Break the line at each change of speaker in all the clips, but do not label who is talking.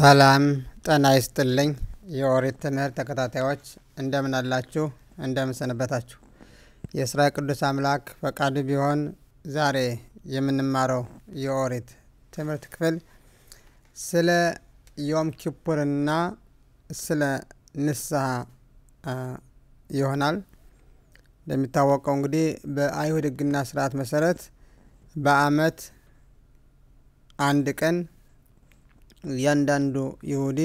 ሰላም ጤና ይስጥልኝ የኦሪት ትምህርት ተከታታዮች እንደምን አላችሁ እንደምን ሰነበታችሁ። የእስራኤል ቅዱስ አምላክ ፈቃዱ ቢሆን ዛሬ የምንማረው የኦሪት ትምህርት ክፍል ስለ ዮም ኪፑርና ስለ ንስሐ ይሆናል። እንደሚታወቀው እንግዲህ በአይሁድ ሕግና ስርዓት መሰረት በአመት አንድ ቀን ያንዳንዱ ይሁዲ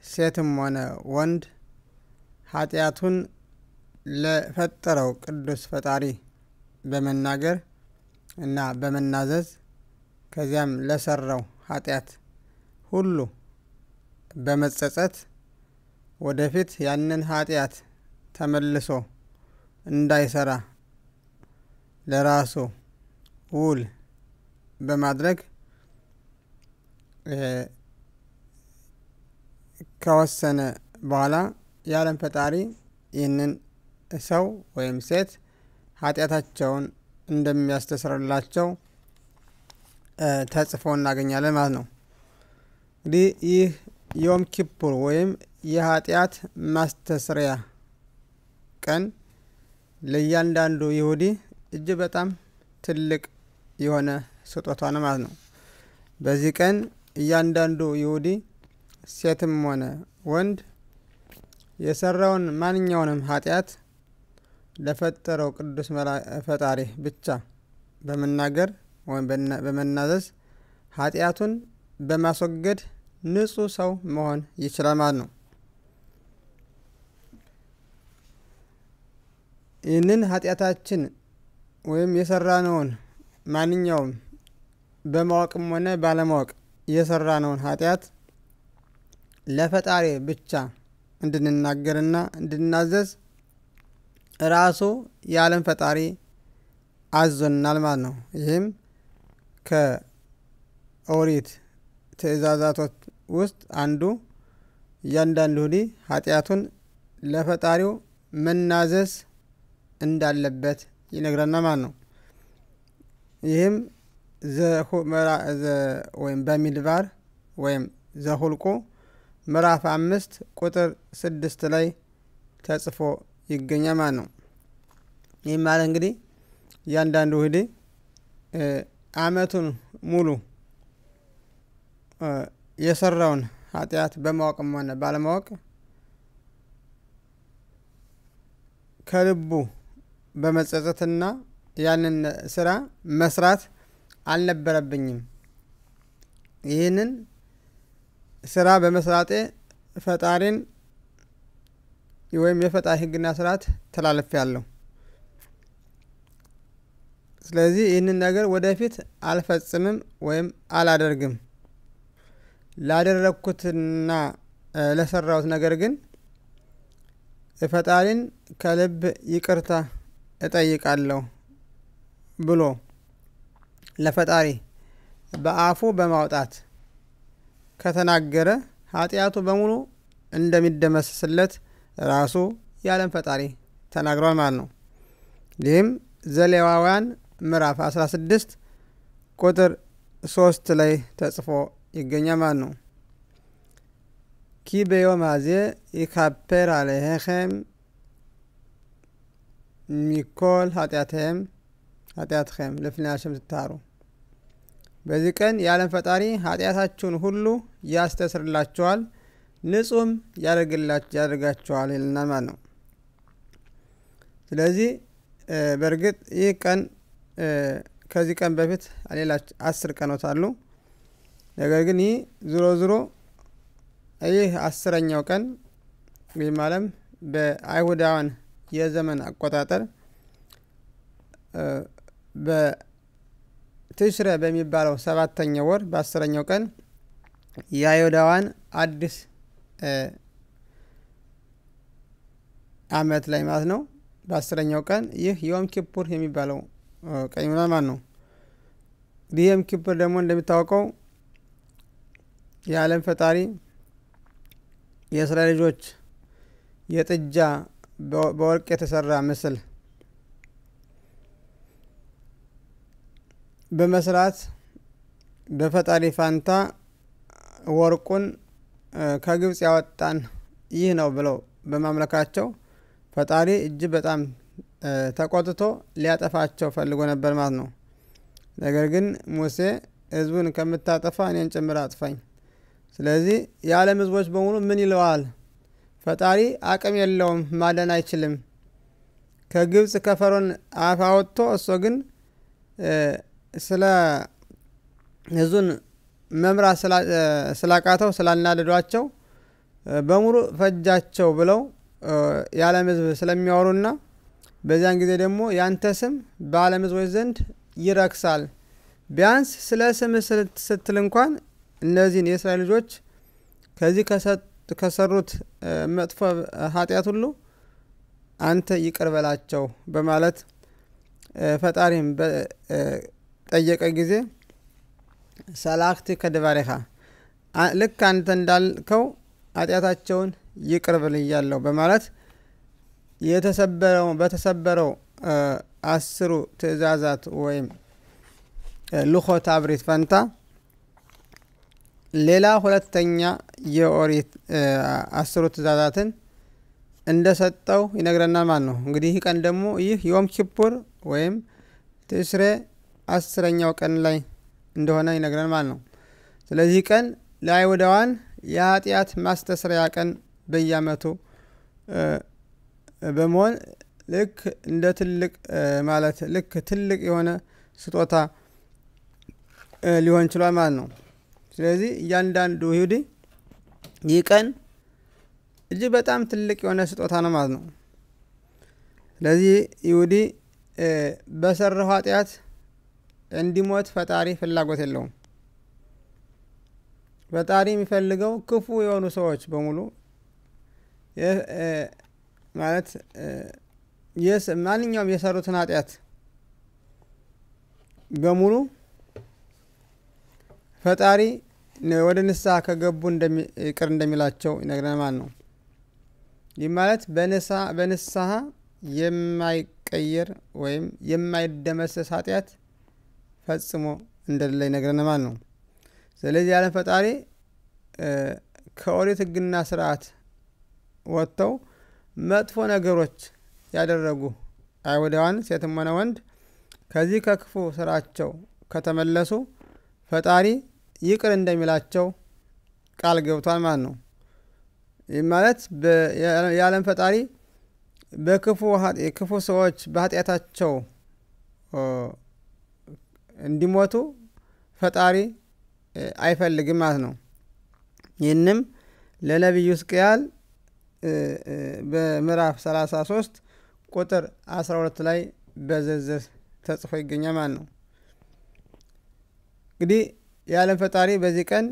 ሴትም ሆነ ወንድ ኃጢአቱን ለፈጠረው ቅዱስ ፈጣሪ በመናገር እና በመናዘዝ ከዚያም ለሰራው ኃጢአት ሁሉ በመጸጸት ወደፊት ያንን ኃጢአት ተመልሶ እንዳይሰራ ለራሱ ውል በማድረግ ከወሰነ በኋላ የዓለም ፈጣሪ ይህንን ሰው ወይም ሴት ኃጢአታቸውን እንደሚያስተሰርይላቸው ተጽፎ እናገኛለን ማለት ነው። እንግዲህ ይህ ዮም ኪፑር ወይም የኃጢአት ማስተስሪያ ቀን ለእያንዳንዱ ይሁዲ እጅግ በጣም ትልቅ የሆነ ስጦታ ነው ማለት ነው። በዚህ ቀን እያንዳንዱ ይሁዲ ሴትም ሆነ ወንድ የሰራውን ማንኛውንም ኃጢአት ለፈጠረው ቅዱስ ፈጣሪ ብቻ በመናገር ወይም በመናዘዝ ኃጢአቱን በማስወገድ ንጹህ ሰው መሆን ይችላል ማለት ነው። ይህንን ኃጢአታችን ወይም የሰራነውን ማንኛውም በማወቅም ሆነ ባለማወቅ የሰራነውን ኃጢአት ለፈጣሪ ብቻ እንድንናገርና እንድናዘዝ ራሱ የዓለም ፈጣሪ አዞናል ማለት ነው። ይህም ከኦሪት ትእዛዛቶች ውስጥ አንዱ እያንዳንዱ ይሁዲ ኃጢአቱን ለፈጣሪው መናዘዝ እንዳለበት ይነግረናል ማለት ነው። ይህም ወይም በሚድባር ወይም ዘሁልቁ ምዕራፍ 5 ቁጥር 6 ላይ ተጽፎ ይገኛል ማለት ነው። ይህም ማለት እንግዲህ እያንዳንዱ ይሁዲ አመቱን ሙሉ የሰራውን ኃጢአት በማወቅም ሆነ ባለማወቅ ከልቡ በመጸጸትና ያንን ስራ መስራት አልነበረብኝም፣ ይህንን ስራ በመስራቴ ፈጣሪን ወይም የፈጣሪ ሕግና ስርዓት ተላልፌያለሁ። ስለዚህ ይህንን ነገር ወደፊት አልፈጽምም ወይም አላደርግም። ላደረኩትና ለሰራሁት ነገር ግን ፈጣሪን ከልብ ይቅርታ እጠይቃለሁ ብሎ ለፈጣሪ በአፉ በማውጣት ከተናገረ ኃጢአቱ በሙሉ እንደሚደመሰስለት ራሱ የዓለም ፈጣሪ ተናግሯል ማለት ነው። ይህም ዘሌዋውያን ምዕራፍ 16 ቁጥር 3 ላይ ተጽፎ ይገኛል ማለት ነው። ኪ በዮም አዜ ይካፔር አለሄኸም ሚኮል ኃጢአትኸም ልፍኔ ሃሸም ትታሩ። በዚህ ቀን የዓለም ፈጣሪ ኃጢአታችሁን ሁሉ ያስተሰርይላችኋል፣ ንጹህም ያደርጋችኋል ይልናል ማለት ነው። ስለዚህ በእርግጥ ይህ ቀን ከዚህ ቀን በፊት ሌላ 10 ቀኖች አሉ። ነገር ግን ይህ ዙሮ ይህ 10ኛው ቀን ይህ ማለት በአይሁዳውያን የዘመን አቆጣጠር በትሽረ በሚባለው 7ኛው ወር በ10ኛው ቀን የአይሁዳውያን አዲስ አመት ላይ ማለት ነው። በ10ኛው ቀን ይህ ዮም ኪፑር የሚባለው ቀን ይሆናል ማለት ነው። ዮም ኪፑር ደግሞ እንደሚታወቀው የዓለም ፈጣሪ የእስራኤል ልጆች የጥጃ በወርቅ የተሰራ ምስል በመስራት በፈጣሪ ፋንታ ወርቁን ከግብጽ ያወጣን ይህ ነው ብለው በማምለካቸው ፈጣሪ እጅግ በጣም ተቆጥቶ ሊያጠፋቸው ፈልጎ ነበር ማለት ነው። ነገር ግን ሙሴ ህዝቡን ከምታጠፋ እኔን ጭምር አጥፋኝ። ስለዚህ የዓለም ህዝቦች በሙሉ ምን ይለዋል? ፈጣሪ አቅም የለውም፣ ማዳን አይችልም። ከግብጽ ከፈርዖን አፍ አወጥቶ እሱ ግን ስለ ህዝቡን መምራት ስላቃተው ስላናደዷቸው በሙሉ ፈጃቸው ብለው የዓለም ህዝብ ስለሚያወሩና በዚያን ጊዜ ደግሞ ያንተ ስም በዓለም ህዝቦች ዘንድ ይረክሳል፣ ቢያንስ ስለ ስም ስትል እንኳን እነዚህን የእስራኤል ልጆች ከዚህ ከሰሩት መጥፎ ኃጢአት ሁሉ አንተ ይቅር በላቸው በማለት ፈጣሪም ጠየቀ ጊዜ ሰላክቲ ከድባሬኻ ልክ አንተ እንዳልከው ኃጢአታቸውን ይቅር ብያለሁ በማለት በተሰበረው 10 ትእዛዛት ወይም ልኾት አብሪት ፈንታ ሌላ ሁለተኛ የኦሪት 10 ትእዛዛትን እንደሰጠው ይነግረናል ማለት ነው። እንግዲህ ይህ ቀን ደግሞ ይህ ዮም ኪፑር ወይም ትሽሬ 10ኛው ቀን ላይ እንደሆነ ይነግረናል ማለት ነው። ስለዚህ ቀን ለአይሁዳውያን የኃጢአት ማስተስሪያ ቀን በየዓመቱ በመሆን ልክ እንደ ትልቅ ማለት ልክ ትልቅ የሆነ ስጦታ ሊሆን ይችላል ማለት ነው። ስለዚህ እያንዳንዱ ይሁዲ ይህ ቀን እጅግ በጣም ትልቅ የሆነ ስጦታ ነው ማለት ነው። ስለዚህ ይሁዲ በሰራው ኃጢአት እንዲሞት ፈጣሪ ፍላጎት የለውም። ፈጣሪ የሚፈልገው ክፉ የሆኑ ሰዎች በሙሉ ማለት ማንኛውም የሰሩትን ኃጢአት በሙሉ ፈጣሪ ወደ ንስሐ ከገቡ ይቅር እንደሚላቸው ይነግረናል ማለት ነው። ይህ ማለት በንስሐ የማይቀየር ወይም የማይደመሰስ ኃጢአት ፈጽሞ እንደሌለ ይነግረናል ማለት ነው። ስለዚህ ያለ ፈጣሪ ከኦሪት ሕግና ስርዓት ወጥተው መጥፎ ነገሮች ያደረጉ አይሁዳውያን ሴትም ሆነ ወንድ ከዚህ ከክፉ ስራቸው ከተመለሱ ፈጣሪ ይቅር እንደሚላቸው ቃል ገብቷል ማለት ነው። ይህ ማለት የዓለም ፈጣሪ ክፉ ሰዎች በኃጢአታቸው እንዲሞቱ ፈጣሪ አይፈልግም ማለት ነው። ይህንም ለነቢዩ ሕዝቅኤል በምዕራፍ 33 ቁጥር 12 ላይ በዝርዝር ተጽፎ ይገኛል ማለት ነው። እንግዲህ የዓለም ፈጣሪ በዚህ ቀን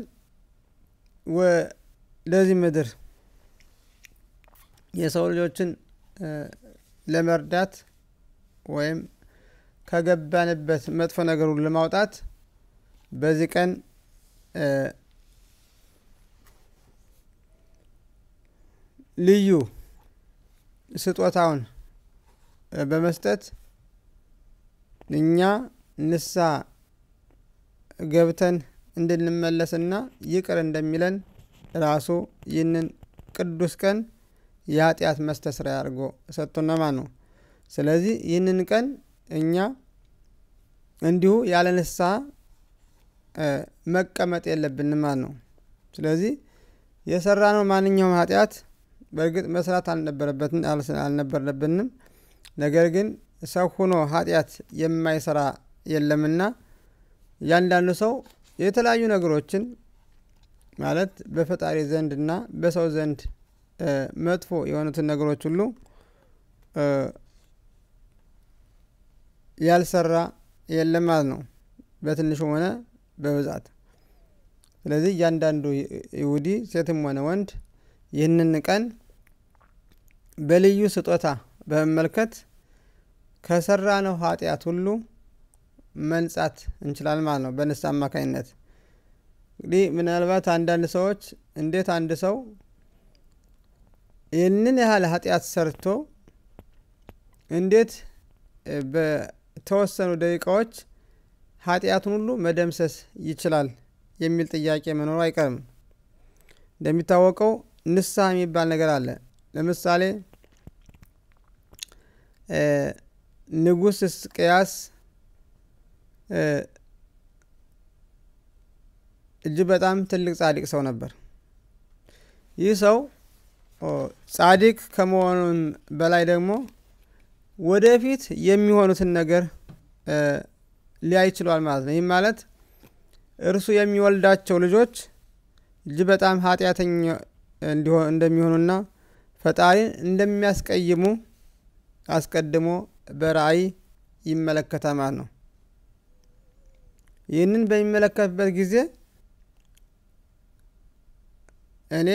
ወደዚህ ምድር የሰው ልጆችን ለመርዳት ወይም ከገባንበት መጥፎ ነገሩን ለማውጣት በዚህ ቀን ልዩ ስጦታውን በመስጠት እኛ ንስሐ ገብተን እንድንመለስና ይቅር እንደሚለን ራሱ ይህንን ቅዱስ ቀን የኃጢአት ማስተስሪያ አድርጎ ሰጥቶና ማለት ነው። ስለዚህ ይህንን ቀን እኛ እንዲሁ ያለ ንስሐ መቀመጥ የለብንም ማለት ነው። ስለዚህ የሰራነው ማንኛውም ኃጢአት በእርግጥ መስራት አልነበረብንም። ነገር ግን ሰው ሆኖ ኃጢአት የማይሰራ የለምና ያንዳንዱ ሰው የተለያዩ ነገሮችን ማለት በፈጣሪ ዘንድና በሰው ዘንድ መጥፎ የሆኑትን ነገሮች ሁሉ ያልሰራ የለም ማለት ነው፣ በትንሹም ሆነ በብዛት። ስለዚህ እያንዳንዱ ይሁዲ ሴትም ሆነ ወንድ ይህንን ቀን በልዩ ስጦታ በመመልከት ከሰራነው ኃጢአት ሁሉ መንጻት እንችላለን ማለት ነው በንስሐ አማካኝነት። እንግዲህ ምናልባት አንዳንድ ሰዎች እንዴት አንድ ሰው ይህንን ያህል ኃጢአት ሰርቶ እንዴት በተወሰኑ ደቂቃዎች ኃጢአቱን ሁሉ መደምሰስ ይችላል የሚል ጥያቄ መኖሩ አይቀርም። እንደሚታወቀው ንስሐ የሚባል ነገር አለ። ለምሳሌ ንጉስ ሕዝቅያስ እጅግ በጣም ትልቅ ጻድቅ ሰው ነበር። ይህ ሰው ጻድቅ ከመሆኑም በላይ ደግሞ ወደፊት የሚሆኑትን ነገር ሊያይ ችሏል ማለት ነው። ይህ ማለት እርሱ የሚወልዳቸው ልጆች እጅግ በጣም ኃጢአተኛ እንደሚሆኑና ፈጣሪን እንደሚያስቀይሙ አስቀድሞ በራእይ ይመለከታል ማለት ነው። ይህንን በሚመለከትበት ጊዜ እኔ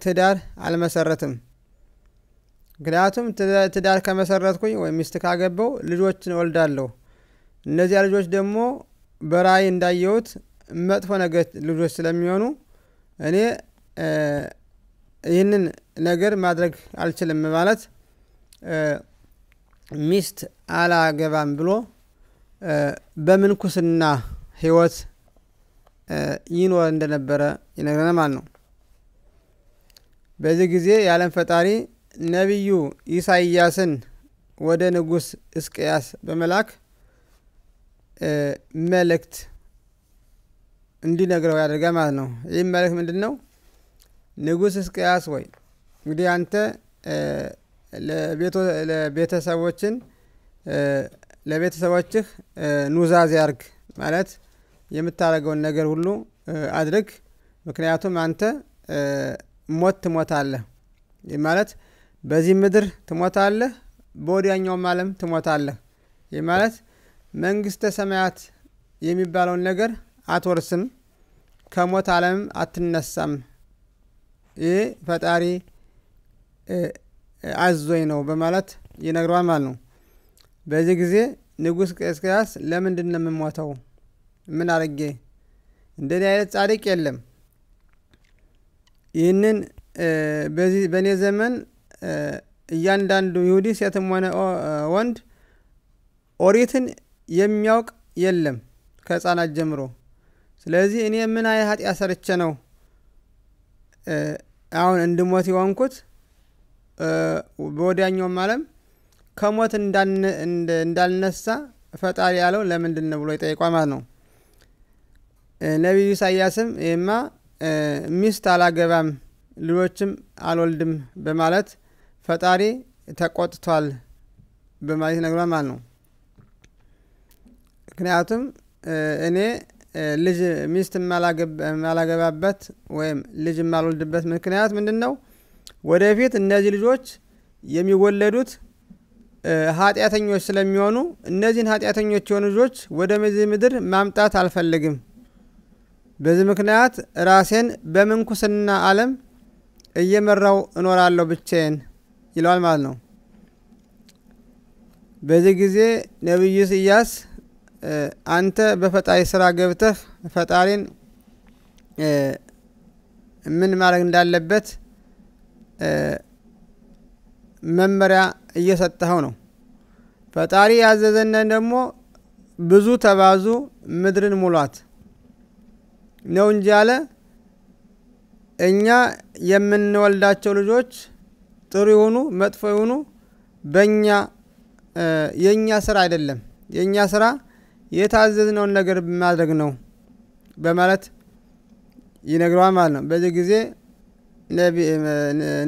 ትዳር አልመሰረትም፣ ምክንያቱም ትዳር ከመሰረትኩኝ ወይም ሚስት ካገባው ልጆችን እወልዳለሁ። እነዚያ ልጆች ደግሞ በራእይ እንዳየሁት መጥፎ ነገር ልጆች ስለሚሆኑ እኔ ይህንን ነገር ማድረግ አልችልም ማለት ሚስት አላገባም ብሎ በምንኩስና ህይወት ይኖር እንደነበረ ይነግረናል ማለት ነው። በዚህ ጊዜ የዓለም ፈጣሪ ነቢዩ ኢሳይያስን ወደ ንጉስ ሕዝቅያስ በመላክ መልእክት እንዲነግረው ያደርጋል ማለት ነው። ይህ መልእክት ምንድነው? ንጉስ ሕዝቅያስ ወይ እንግዲህ አንተ ለቤተሰቦችህ ኑዛዜ አርግ ማለት የምታረገውን ነገር ሁሉ አድርግ፣ ምክንያቱም አንተ ሞት ትሞታለህ። ይህ ማለት በዚህ ምድር ትሞታለህ፣ በወዲያኛውም ዓለም ትሞታለህ። ይህ ማለት መንግስተ ሰማያት የሚባለውን ነገር አትወርስም፣ ከሞት ዓለም አትነሳም። ይህ ፈጣሪ አዞኝ ነው በማለት ይነግረዋል ማለት ነው። በዚህ ጊዜ ንጉስ ሕዝቅያስ ለምንድን ነው የምሞተው? ምን አርጌ? እንደኔ አይነት ጻድቅ የለም። ይህንን በኔ ዘመን እያንዳንዱ ይሁዲ ሴትም ሆነ ወንድ ኦሪትን የሚያውቅ የለም ከሕፃናት ጀምሮ። ስለዚህ እኔ ምን አይነት ኃጢአት ሰርቼ ነው አሁን እንድሞት የሆንኩት? በወዲያኛውም ዓለም ከሞት እንዳልነሳ ፈጣሪ ያለው ለምንድን ነው ብሎ ይጠይቋል ማለት ነው። ነቢዩ ኢሳይያስም ይሄማ ሚስት አላገባም ልጆችም አልወልድም በማለት ፈጣሪ ተቆጥቷል በማለት ይነግሯል ማለት ነው። ምክንያቱም እኔ ልጅ ሚስት ማላገባበት ወይም ልጅ ማልወልድበት ምክንያት ምንድነው? ወደፊት እነዚህ ልጆች የሚወለዱት ኃጢአተኞች ስለሚሆኑ እነዚህን ኃጢአተኞች የሆኑ ልጆች ወደ ምድር ማምጣት አልፈልግም። በዚህ ምክንያት ራሴን በምንኩስና ዓለም እየመራው እኖራለሁ ብቻዬን ይለዋል ማለት ነው። በዚህ ጊዜ ነብዩ ኢሳይያስ አንተ በፈጣሪ ስራ ገብተህ ፈጣሪን ምን ማድረግ እንዳለበት መመሪያ እየሰጠኸው ነው። ፈጣሪ ያዘዘን ደግሞ ብዙ ተባዙ ምድርን ሙሏት ነው እንጂ አለ እኛ የምንወልዳቸው ልጆች ጥሩ ይሁኑ መጥፎ ይሁኑ በእኛ የኛ ስራ አይደለም። የኛ ስራ የታዘዝነውን ነገር ማድረግ ነው በማለት ይነግረዋል ማለት ነው። በዚህ ጊዜ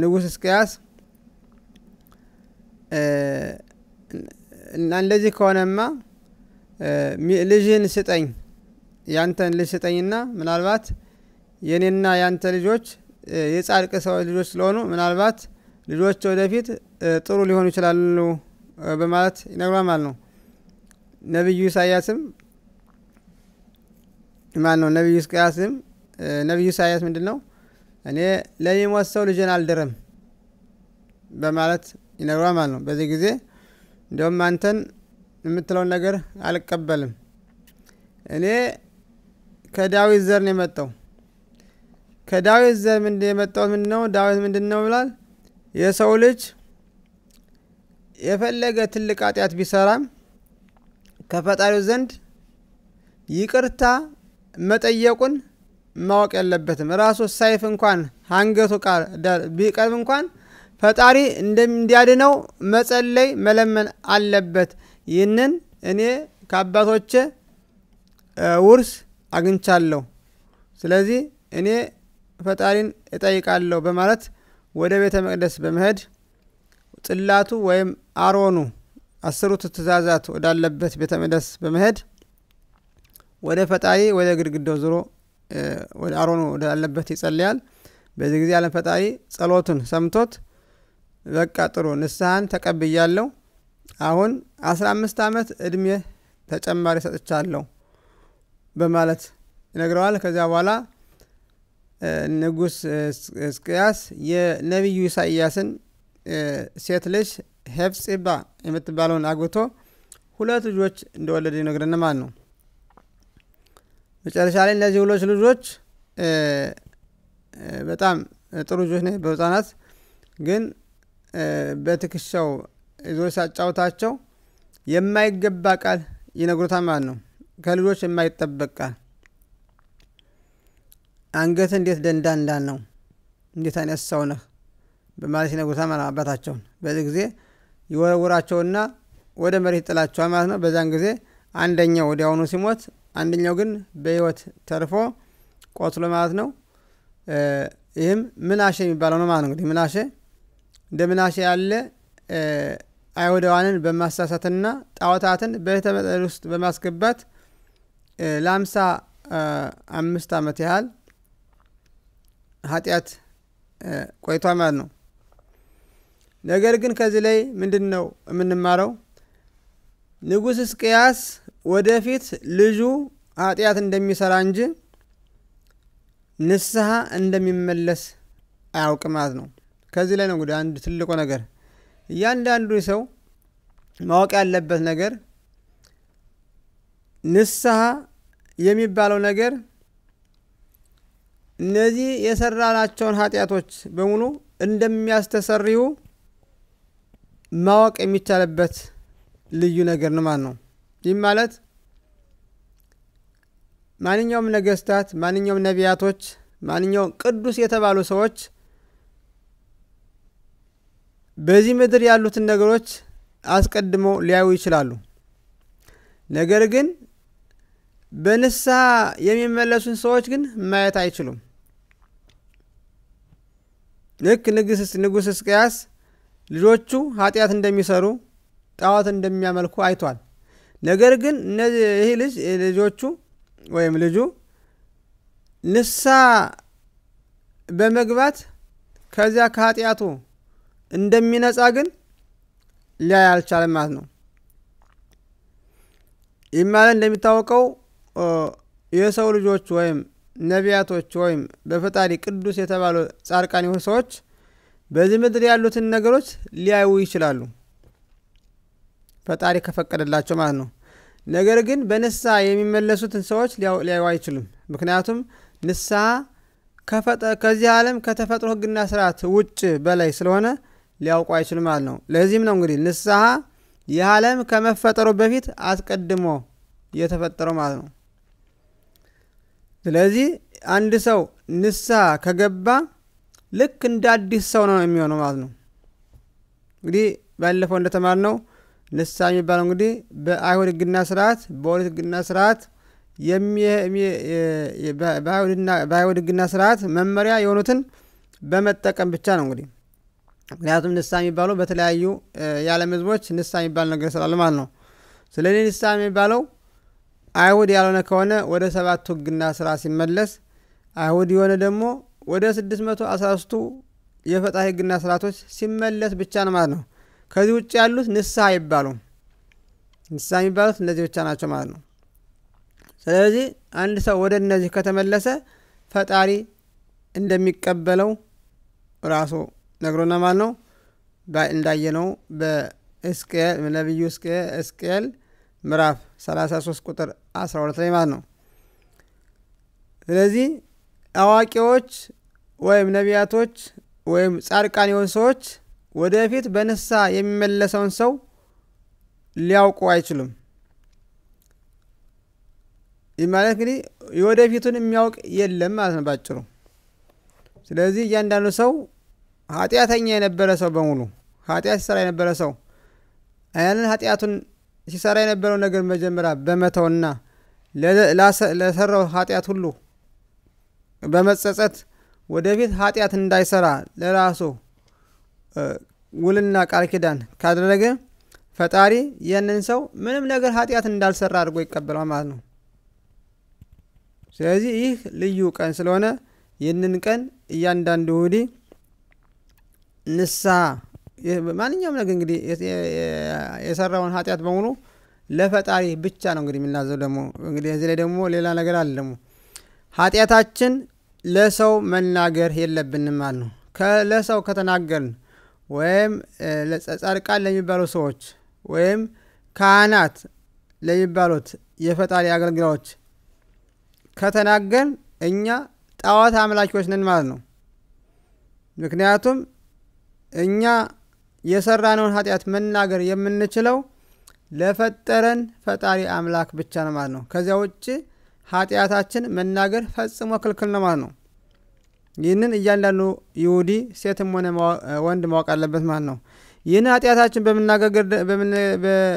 ንጉስ ሕዝቅያስ እና እንደዚህ ከሆነማ ልጅን ስጠኝ፣ ያንተን ልጅ ስጠኝና ምናልባት የኔና ያንተ ልጆች የጻድቅ ሰው ልጆች ስለሆኑ ምናልባት ልጆች ወደፊት ጥሩ ሊሆኑ ይችላሉ በማለት ይነግረዋል ማለት ነው። ነብዩ ኢሳይያስም ነብዩ ሕዝቅያስም ነብዩ ኢሳይያስ ምንድነው እኔ ለሚሞት ሰው ልጅን አልድርም በማለት ይነግረዋል ማለት ነው። በዚህ ጊዜ እንደውም አንተን የምትለውን ነገር አልቀበልም፣ እኔ ከዳዊት ዘር ነው የመጣው። ከዳዊት ዘር የመጣው ምንድነው? ዳዊት ምንድነው ብሏል? የሰው ልጅ የፈለገ ትልቅ ኃጢአት ቢሰራም ከፈጣሪው ዘንድ ይቅርታ መጠየቁን ማወቅ ያለበትም ራሱ ሰይፍ እንኳን አንገቱ ቃል ቢቀርብ እንኳን ፈጣሪ እንዲያድነው መጸለይ መለመን አለበት። ይህንን እኔ ከአባቶቼ ውርስ አግኝቻለሁ። ስለዚህ እኔ ፈጣሪን እጠይቃለሁ በማለት ወደ ቤተ መቅደስ በመሄድ ጽላቱ ወይም አሮኑ 10ቱ ትእዛዛት ወዳለበት ቤተ መቅደስ በመሄድ ወደ ፈጣሪ ወደ ግድግዳው ዞሮ ወደ አሮኑ ወዳለበት ይጸልያል። በዚህ ጊዜ ዓለም ፈጣሪ ጸሎቱን ሰምቶት በቃ ጥሩ ንስሐን ተቀብያለሁ፣ አሁን 15 ዓመት እድሜ ተጨማሪ ሰጥቻለሁ በማለት ይነግረዋል። ከዚያ በኋላ ንጉስ ሕዝቅያስ የነቢዩ ኢሳይያስን ሴት ልጅ ሄፍጽባ የምትባለውን አግብቶ 2 ልጆች እንደወለደ ይነግረናል ማለት ነው። መጨረሻ ላይ እነዚህ 2 ልጆች በጣም ጥሩ ልጆች ነው። በህፃናት ግን በትክሻው ይዞ ሲያጫውታቸው የማይገባ ቃል ይነግሩታል ማለት ነው። ከልጆች የማይጠበቅ ቃል አንገት እንዴት ደንዳና ነው፣ እንዴት አይነት ሰው ነህ በማለት ይነግሩታል ማለት አባታቸውን። በዚህ ጊዜ ይወረውራቸውና ወደ መሬት ጥላቸዋል ማለት ነው። በዛን ጊዜ አንደኛው ወዲያውኑ ሲሞት፣ አንደኛው ግን በህይወት ተርፎ ቆስሎ ማለት ነው። ይህም ምናሼ የሚባለው ነው ማለት ነው። እንግዲህ ምናሼ እንደ ምናሼ ያለ አይሁዳውያንን በማሳሳትና ጣዖታትን በቤተ መቅደስ ውስጥ በማስገባት ለ55 ዓመት ያህል ኃጢአት ቆይቷል ማለት ነው። ነገር ግን ከዚህ ላይ ምንድነው የምንማረው? ንጉስ ሕዝቅያስ ወደፊት ልጁ ኃጢአት እንደሚሰራ እንጂ ንስሐ እንደሚመለስ አያውቅም ማለት ነው። ከዚህ ላይ ነው እንግዲህ አንድ ትልቁ ነገር እያንዳንዱ ሰው ማወቅ ያለበት ነገር ንስሐ የሚባለው ነገር እነዚህ የሰራናቸውን ኃጢአቶች በሙሉ እንደሚያስተሰርዩ ማወቅ የሚቻልበት ልዩ ነገር ነው ማለት ነው። ይህ ማለት ማንኛውም ነገስታት፣ ማንኛውም ነቢያቶች፣ ማንኛውም ቅዱስ የተባሉ ሰዎች በዚህ ምድር ያሉትን ነገሮች አስቀድመው ሊያዩ ይችላሉ። ነገር ግን በንስሐ የሚመለሱን ሰዎች ግን ማየት አይችሉም። ልክ ንጉስ ሕዝቅያስ ልጆቹ ኃጢአት እንደሚሰሩ ጣዖት እንደሚያመልኩ አይቷል። ነገር ግን ይህ ልጆቹ ወይም ልጁ ንስሐ በመግባት ከዚያ ከኃጢአቱ እንደሚነጻ ግን ሊያይ አልቻለም ማለት ነው። ይህ ማለት እንደሚታወቀው የሰው ልጆች ወይም ነቢያቶች ወይም በፈጣሪ ቅዱስ የተባሉ ጻድቃን የሆኑ ሰዎች በዚህ ምድር ያሉትን ነገሮች ሊያዩ ይችላሉ፣ ፈጣሪ ከፈቀደላቸው ማለት ነው። ነገር ግን በንስሐ የሚመለሱትን ሰዎች ሊያዩ አይችሉም። ምክንያቱም ንስሐ ከዚህ ዓለም ከተፈጥሮ ሕግና ስርዓት ውጭ በላይ ስለሆነ ሊያውቁ አይችሉም ማለት ነው። ለዚህም ነው እንግዲህ ንስሐ ይህ ዓለም ከመፈጠሩ በፊት አስቀድሞ የተፈጠረው ማለት ነው። ስለዚህ አንድ ሰው ንስሐ ከገባ ልክ እንደ አዲስ ሰው ነው የሚሆነው ማለት ነው። እንግዲህ ባለፈው እንደተማርነው ንስሐ የሚባለው እንግዲህ በአይሁድ ሕግና ስርዓት በኦሪት ሕግና ስርዓት በአይሁድ ሕግና ስርዓት መመሪያ የሆኑትን በመጠቀም ብቻ ነው እንግዲህ። ምክንያቱም ንስሐ የሚባለው በተለያዩ የዓለም ህዝቦች ንስሐ የሚባል ነገር ስላለ ማለት ነው። ስለዚህ ንስሐ የሚባለው አይሁድ ያልሆነ ከሆነ ወደ 7 ሕግና ስርዓት ሲመለስ፣ አይሁድ የሆነ ደግሞ ወደ 613ቱ የፈጣሪ ሕግና ስርዓቶች ሲመለስ ብቻ ነው ማለት ነው። ከዚህ ውጭ ያሉት ንስሐ አይባሉም። ንስሐ የሚባሉት እነዚህ ብቻ ናቸው ማለት ነው። ስለዚህ አንድ ሰው ወደ እነዚህ ከተመለሰ ፈጣሪ እንደሚቀበለው ራሱ ነግሮና ማለት ነው። እንዳየነው በሕዝቅኤል ነብዩ ሕዝቅኤል ምዕራፍ 33 ቁጥር 12 ላይ ማለት ነው። ስለዚህ አዋቂዎች ወይም ነቢያቶች ወይም ጻድቃን የሆኑ ሰዎች ወደፊት በንስሐ የሚመለሰውን ሰው ሊያውቁ አይችሉም። ይህ ማለት እንግዲህ የወደፊቱን የሚያውቅ የለም ማለት ነው ባጭሩ። ስለዚህ እያንዳንዱ ሰው ኃጢአተኛ የነበረ ሰው በሙሉ ኃጢአት ሲሰራ የነበረ ሰው ያንን ኃጢአቱን ሲሰራ የነበረው ነገር መጀመሪያ በመተውና ለሰራው ኃጢአት ሁሉ በመጸጸት ወደፊት ኃጢአት እንዳይሰራ ለራሱ ውልና ቃል ኪዳን ካደረገ ፈጣሪ ያንን ሰው ምንም ነገር ኃጢአት እንዳልሰራ አድርጎ ይቀበላል ማለት ነው። ስለዚህ ይህ ልዩ ቀን ስለሆነ ይህንን ቀን እያንዳንዱ ይሁዲ ንስሐ ማንኛውም ነገር እንግዲህ የሰራውን ኃጢአት በሙሉ ለፈጣሪ ብቻ ነው እንግዲህ የምናዘው። ደግሞ እንግዲህ እዚህ ላይ ደግሞ ሌላ ነገር አለ። ደግሞ ኃጢአታችን ለሰው መናገር የለብንም ማለት ነው። ለሰው ከተናገርን ወይም ለጻድቃን ለሚባሉ ሰዎች ወይም ካህናት ለሚባሉት የፈጣሪ አገልጋዮች ከተናገርን እኛ ጣዖት አምላኪዎች ነን ማለት ነው። ምክንያቱም እኛ የሰራነውን ኃጢአት መናገር የምንችለው ለፈጠረን ፈጣሪ አምላክ ብቻ ነው ማለት ነው። ከዚያ ውጪ ኃጢአታችን መናገር ፈጽሞ ክልክል ነው ማለት ነው። ይህንን እያንዳንዱ ይሁዲ ሴትም ሆነ ወንድ ማወቅ አለበት ማለት ነው። ይህን ኃጢአታችን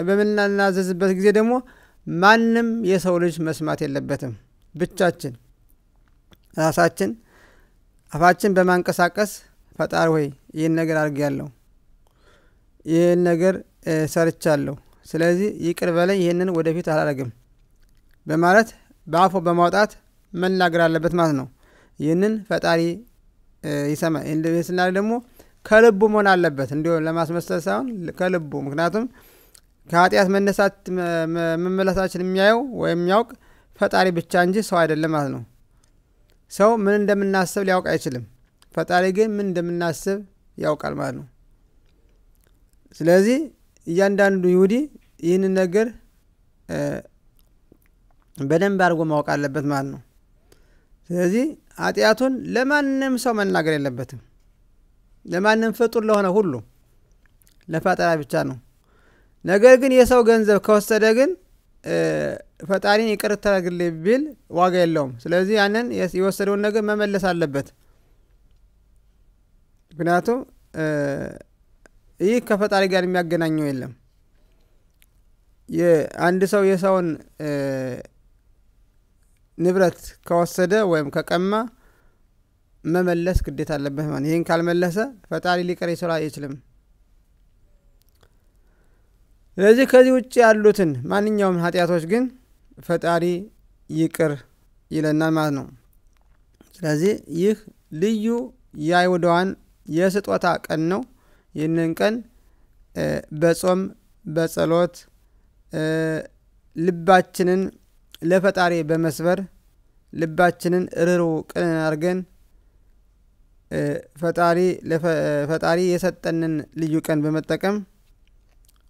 በምናናዘዝበት ጊዜ ደግሞ ማንም የሰው ልጅ መስማት የለበትም። ብቻችን ራሳችን አፋችን በማንቀሳቀስ ፈጣሪ ሆይ ይህን ነገር አድርጌያለሁ፣ ይህን ነገር ሰርቻለሁ፣ ስለዚህ ይቅር በለኝ፣ ይህንን ወደፊት አላደርግም በማለት በአፉ በማውጣት መናገር አለበት ማለት ነው። ይህንን ፈጣሪ ይሰማ። እንደዚህና ደግሞ ከልቡ መሆን አለበት፣ እንዲሁ ለማስመሰል ሳይሆን ከልቡ። ምክንያቱም ከኃጢአት መመለሳችን የሚያየው ወይም የሚያውቅ ፈጣሪ ብቻ እንጂ ሰው አይደለም ማለት ነው። ሰው ምን እንደምናስብ ሊያውቅ አይችልም። ፈጣሪ ግን ምን እንደምናስብ ያውቃል ማለት ነው። ስለዚህ እያንዳንዱ ይሁዲ ይህንን ነገር በደንብ አድርጎ ማወቅ አለበት ማለት ነው። ስለዚህ ኃጢአቱን ለማንም ሰው መናገር የለበትም። ለማንም ፍጡር ለሆነ ሁሉ ለፈጣሪ ብቻ ነው። ነገር ግን የሰው ገንዘብ ከወሰደ ግን ፈጣሪን ይቅር ታደርግልኝ ቢል ዋጋ የለውም። ስለዚህ ያንን የወሰደውን ነገር መመለስ አለበት። ምክንያቱም ይህ ከፈጣሪ ጋር የሚያገናኘው የለም። አንድ ሰው የሰውን ንብረት ከወሰደ ወይም ከቀማ መመለስ ግዴታ አለበት ማለት። ይህን ካልመለሰ ፈጣሪ ሊቀር አይችልም። ስለዚህ ከዚህ ውጭ ያሉትን ማንኛውም ኃጢአቶች ግን ፈጣሪ ይቅር ይለናል ማለት ነው። ስለዚህ ይህ ልዩ የአይሁዳውያን የስጦታ ቀን ነው። ይህንን ቀን በጾም በጸሎት ልባችንን ለፈጣሪ በመስበር ልባችንን ርኅሩህ ቅን አድርገን ፈጣሪ የሰጠንን ልዩ ቀን በመጠቀም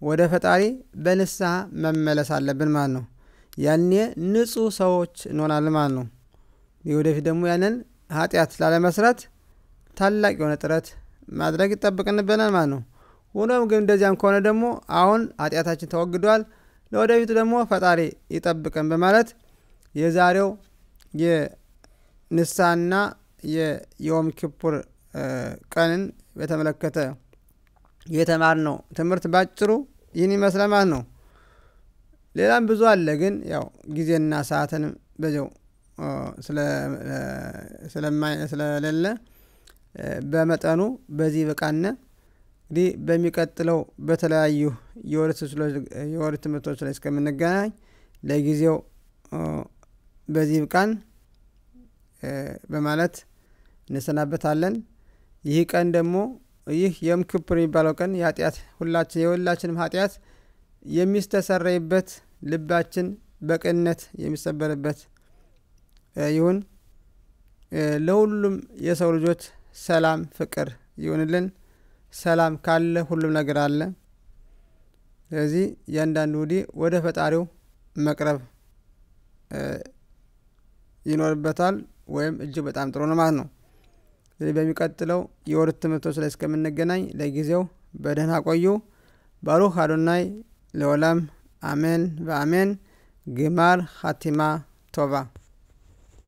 ወደ ፈጣሪ በንስሐ መመለስ አለብን ማለት ነው። ያኔ ንጹህ ሰዎች እንሆናለን ማለት ነው። ወደፊት ደግሞ ያንን ኃጢአት ላለመስራት ታላቅ የሆነ ጥረት ማድረግ ይጠበቅብናል ማለት ነው። ሆኖም ግን እንደዚያም ከሆነ ደግሞ አሁን ኃጢአታችን ተወግዷል፣ ለወደፊቱ ደግሞ ፈጣሪ ይጠብቀን በማለት የዛሬው የንስሐና የዮም ኪፑር ቀንን በተመለከተ የተማርነው ትምህርት ባጭሩ ይህን ይመስላል ማለት ነው። ሌላም ብዙ አለ፣ ግን ያው ጊዜና ሰዓትን በዚያው ስለሌለ በመጠኑ በዚህ በቃነ። እንግዲህ በሚቀጥለው በተለያዩ የወር ትምህርቶች ላይ እስከምንገናኝ ለጊዜው በዚህ በቃን በማለት እንሰናበታለን። ይህ ቀን ደግሞ ይህ ዮም ኪፑር የሚባለው ቀን የሁላችንም ኃጢአት የሚስተሰረይበት ልባችን በቅንነት የሚሰበርበት ይሁን። ለሁሉም የሰው ልጆች ሰላም ፍቅር ይሁንልን። ሰላም ካለ ሁሉም ነገር አለ። ስለዚህ እያንዳንዱ ይሁዲ ወደ ፈጣሪው መቅረብ ይኖርበታል፣ ወይም እጅግ በጣም ጥሩ ነው ማለት ነው። ስለዚህ በሚቀጥለው የወር ትምህርቶች ላይ እስከምንገናኝ ለጊዜው በደህና ቆዩ። ባሩክ አዶናይ ለዓለም አሜን በአሜን። ግማር ኻቲማ ቶባ